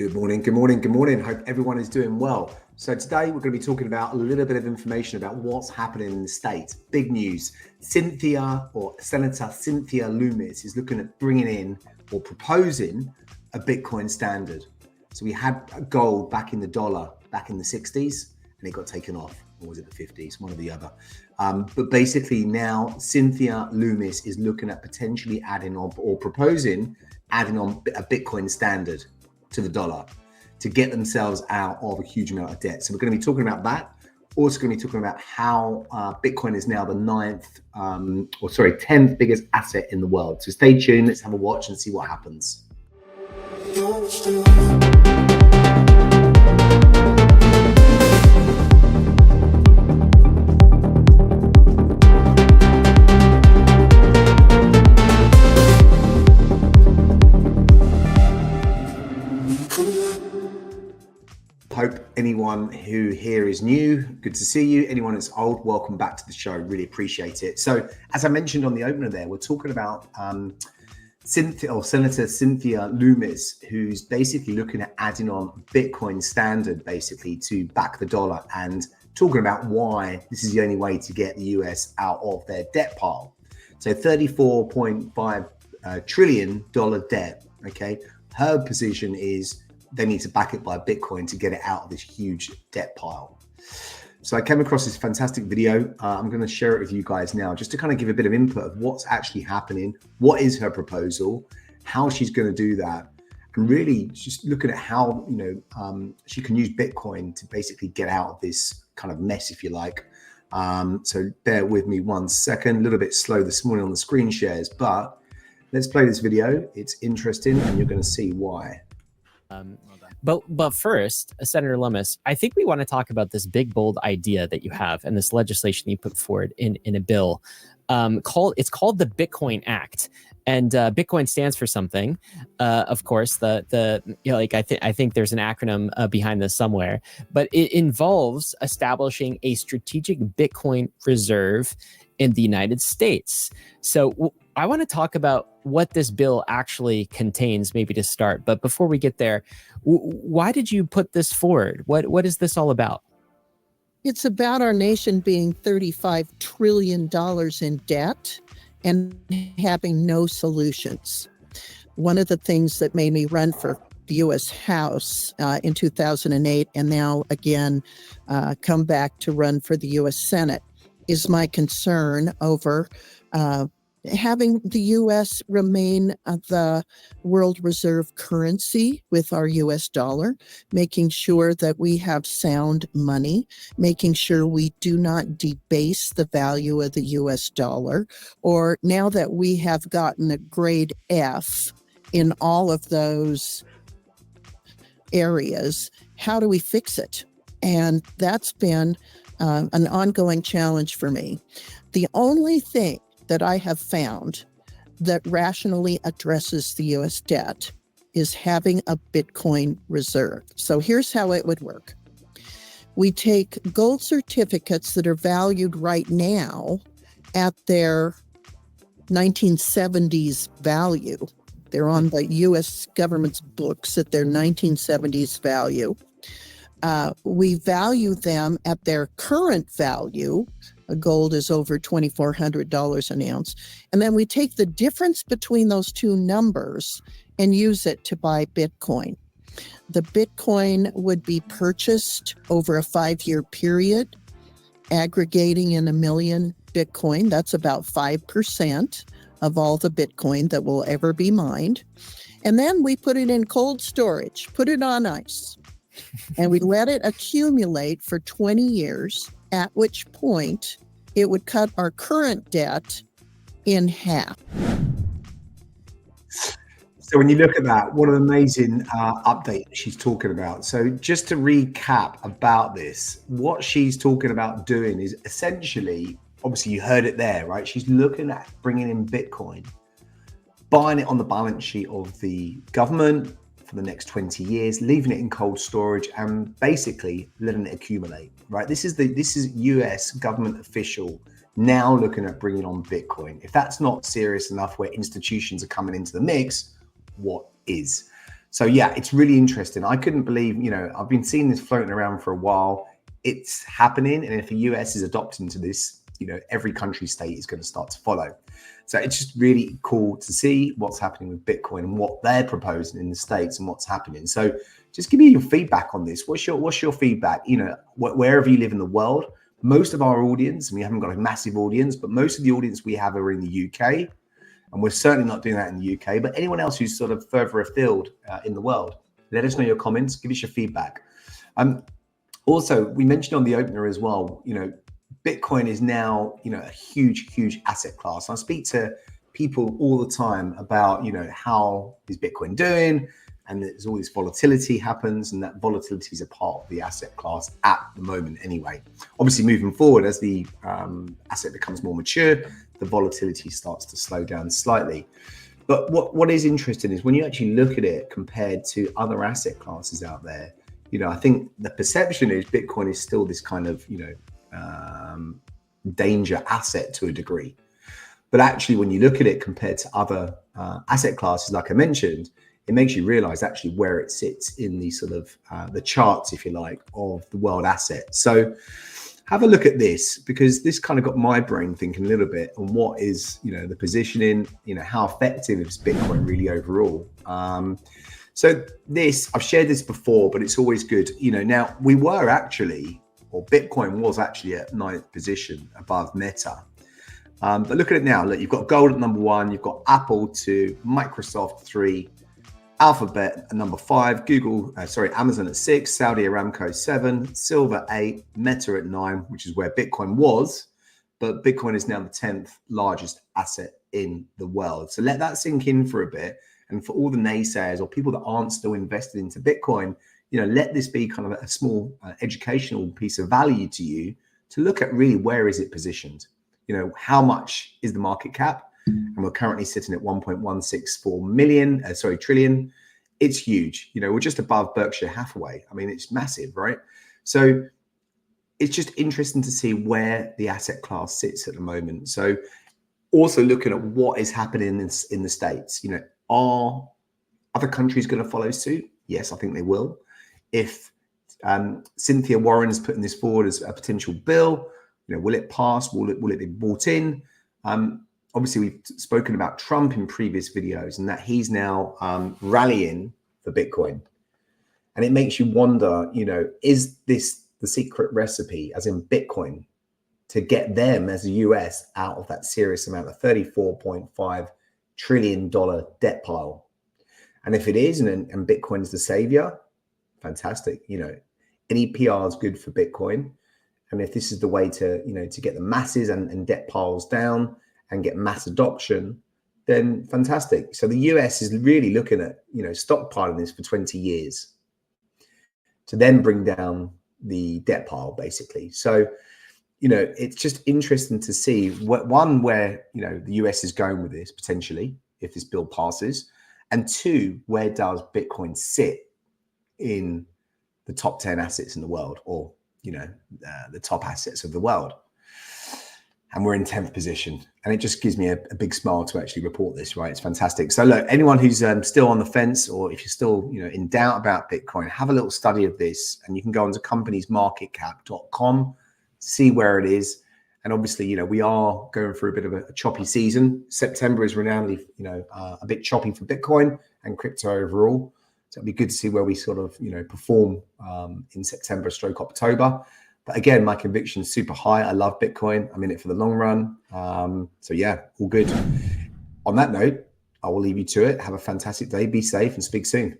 Good morning, good morning, good morning. Hope everyone is doing well. So today we're going to be talking about a little bit of information about what's happening in the States. Big news. Senator Cynthia Lummis is looking at bringing in or proposing a Bitcoin standard. So we had gold back in the dollar back in the 60s and it got taken off. Or was it the 50s? One or the other. But basically now Cynthia Lummis is looking at potentially adding on or proposing adding on a Bitcoin standard to the dollar to get themselves out of a huge amount of debt. So we're going to be talking about that. Also going to be talking about how Bitcoin is now the 10th biggest asset in the world. So stay tuned. Let's have a watch and see what happens. Hope anyone who here is new, good to see you. Anyone that's old, welcome back to the show. Really appreciate it. So as I mentioned on the opener there, we're talking about Senator Cynthia Lummis, who's basically looking at adding on Bitcoin standard basically to back the dollar and talking about why this is the only way to get the US out of their debt pile. So $34.5 trillion debt, okay? Her position is they need to back it by Bitcoin to get it out of this huge debt pile. So I came across this fantastic video. I'm going to share it with you guys now, just to kind of give a bit of input of what's actually happening. What is her proposal? How she's going to do that? And really just looking at how, she can use Bitcoin to basically get out of this kind of mess, if you like. So bear with me 1 second, a little bit slow this morning on the screen shares, but let's play this video. It's interesting and you're going to see why. But first, Senator Lummis, I think we want to talk about this big, bold idea that you have and this legislation you put forward in a bill. It's called the Bitcoin Act, and Bitcoin stands for something. Of course, I think there's an acronym behind this somewhere, but it involves establishing a strategic Bitcoin reserve in the United States. So I want to talk about what this bill actually contains, maybe to start. But before we get there, why did you put this forward? What is this all about? It's about our nation being $35 trillion in debt and having no solutions. One of the things that made me run for the U.S. House in 2008 and now again come back to run for the U.S. Senate is my concern over having the U.S. remain the world reserve currency with our U.S. dollar, making sure that we have sound money, making sure we do not debase the value of the U.S. dollar, or now that we have gotten a grade F in all of those areas, how do we fix it? And that's been an ongoing challenge for me. The only thing that I have found that rationally addresses the U.S. debt is having a Bitcoin reserve. So here's how it would work. We take gold certificates that are valued right now at their 1970s value. They're on the U.S. government's books at their 1970s value. We value them at their current value. Gold is over $2,400 an ounce. And then we take the difference between those two numbers and use it to buy Bitcoin. The Bitcoin would be purchased over a 5-year period, aggregating in 1 million Bitcoin. That's about 5% of all the Bitcoin that will ever be mined. And then we put it in cold storage, put it on ice. And we let it accumulate for 20 years, at which point it would cut our current debt in half. So when you look at that, what an amazing update she's talking about. So just to recap about this, what she's talking about doing is essentially, obviously you heard it there, right? She's looking at bringing in Bitcoin, buying it on the balance sheet of the government for the next 20 years, leaving it in cold storage and basically letting it accumulate, right? This is US government official now looking at bringing on Bitcoin. If that's not serious enough where institutions are coming into the mix, what is? So yeah, it's really interesting. I couldn't believe, I've been seeing this floating around for a while. It's happening. And if the US is adopting to this, every country state is going to start to follow. So it's just really cool to see what's happening with Bitcoin and what they're proposing in the States and what's happening. So just give me your feedback on this. What's your feedback? Wherever you live in the world, most of our audience, and we haven't got a massive audience, but most of the audience we have are in the UK. And we're certainly not doing that in the UK, but anyone else who's sort of further afield in the world, let us know your comments, give us your feedback. Also, we mentioned on the opener as well, Bitcoin is now, a huge asset class. I speak to people all the time about, how is Bitcoin doing? And there's all this volatility happens, and that volatility is a part of the asset class at the moment anyway. Obviously, moving forward, as the asset becomes more mature, the volatility starts to slow down slightly. But what is interesting is when you actually look at it compared to other asset classes out there, I think the perception is Bitcoin is still this kind of, danger asset to a degree. But actually, when you look at it compared to other asset classes, like I mentioned, it makes you realize actually where it sits in the sort of the charts, if you like, of the world asset. So have a look at this, because this kind of got my brain thinking a little bit on what is, the positioning, how effective is Bitcoin really overall. So I've shared this before, but it's always good. Now we were actually, or Bitcoin was actually at 9th position above Meta. But look at it now. Look, you've got gold at number 1, you've got Apple 2, Microsoft 3, Alphabet at number 5, Amazon at 6, Saudi Aramco 7, silver 8, Meta at 9, which is where Bitcoin was. But Bitcoin is now the 10th largest asset in the world. So let that sink in for a bit. And for all the naysayers or people that aren't still invested into Bitcoin, let this be kind of a small educational piece of value to you to look at really where is it positioned. How much is the market cap? And we're currently sitting at 1.164 trillion. It's huge. We're just above Berkshire Hathaway. I mean, it's massive, right? So it's just interesting to see where the asset class sits at the moment. So also looking at what is happening in the States. Are other countries going to follow suit? Yes, I think they will. If Cynthia Warren is putting this forward as a potential bill, will it pass? Will it be brought in? Obviously, we've spoken about Trump in previous videos and that he's now rallying for Bitcoin. And it makes you wonder, is this the secret recipe, as in Bitcoin, to get them as the US out of that serious amount of $34.5 trillion debt pile? And if it is, and Bitcoin's the savior, fantastic. Any PR is good for Bitcoin. And if this is the way to, to get the masses and debt piles down and get mass adoption, then fantastic. So the US is really looking at, stockpiling this for 20 years to then bring down the debt pile, basically. So, it's just interesting to see where the US is going with this potentially, if this bill passes, and 2, where does Bitcoin sit in the top 10 assets in the world, or, the top assets of the world. And we're in 10th position. And it just gives me a big smile to actually report this, right? It's fantastic. So look, anyone who's still on the fence, or if you're still, in doubt about Bitcoin, have a little study of this, and you can go onto companiesmarketcap.com, see where it is. And obviously, we are going through a bit of a choppy season. September is renownedly, a bit choppy for Bitcoin and crypto overall. So it'd be good to see where we sort of, perform in September/October. But again, my conviction is super high. I love Bitcoin. I'm in it for the long run. So yeah, all good. On that note, I will leave you to it. Have a fantastic day. Be safe and speak soon.